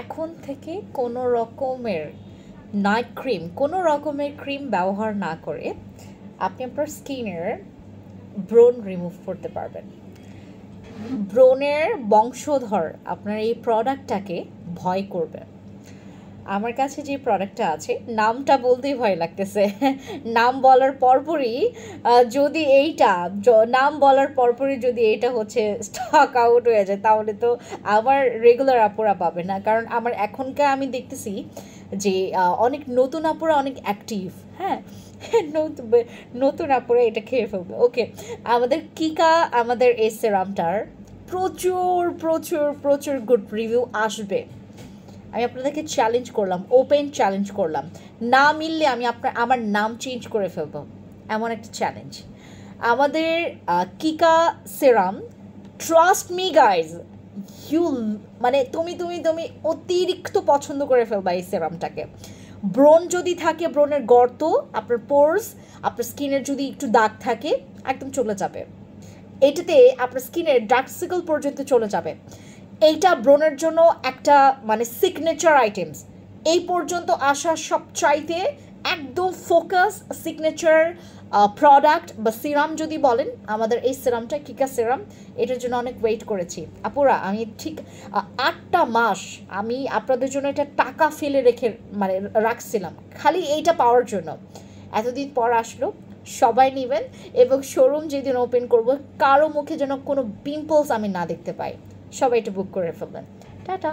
এখন থেকে কোনো রকমের নাইট ক্রিম কোনো রকমের ক্রিম ব্যবহার না করে আপনি আপনার স্কিনের ব্রণ রিমুভ করতে পারবেন। ব্রণের বংশধর আপনার এই প্রোডাক্টটাকে ভয় করবে। আমার কাছে যে প্রোডাক্টটা আছে নামটা বলতেই ভয় লাগতেছে। নাম বলার পরপরই যদি এইটা নাম বলার পরপরই যদি এইটা হচ্ছে স্টক আউট হয়ে যায় তাহলে তো আমার রেগুলার আপুরা পাবে না। কারণ আমার এখনকার আমি দেখতেছি যে অনেক নতুন আপুরা অনেক অ্যাক্টিভ। হ্যাঁ, নতুন নতুন আপুরা এটা খেয়ে ফেলবে। ওকে, আমাদের কিকা আমাদের এই সেরামটার প্রচুর প্রচুর প্রচুর গুড রিভিউ আসবে। আমি আপনাদেরকে চ্যালেঞ্জ করলাম, ওপেন চ্যালেঞ্জ করলাম, না মিললে আমি আমার নাম চেঞ্জ করে ফেলবো, এমন একটা চ্যালেঞ্জ। আমাদের কিকা সেরাম, ট্রাস্ট মি গাইজ, ইউ মানে তুমি তুমি তুমি অতিরিক্ত পছন্দ করে ফেলবা এই সেরামটাকে। ব্রণ যদি থাকে, ব্রণের গর্ত, আপনার পোর্স, আপনার স্কিনের যদি একটু দাগ থাকে, একদম চলে যাবে। এটাতে আপনার স্কিনের ডার্ক সার্কেল পর্যন্ত চলে যাবে। এইটা ব্রণের জন্য একটা মানে সিগনেচার আইটেমস। এই পর্যন্ত আসা সবচাইতে একদম ফোকাস সিগনেচার প্রোডাক্ট বা সিরাম যদি বলেন, আমাদের এই সিরামটা কিকা সিরাম, এটার জন্য অনেক ওয়েট করেছি আপুরা। আমি ঠিক 8টা মাস আমি আপনাদের জন্য এটা টাকা ফেলে রেখে মানে রাখছিলাম খালি এইটা পাওয়ার জন্য। এতদিন পর আসলো, সবাই নেবেন। এবং শোরুম যেদিন ওপেন করব কারো মুখে যেন কোনো পিম্পলস আমি না দেখতে পাই। সবাই এটা বুক করে ফেলবেন। টাটা।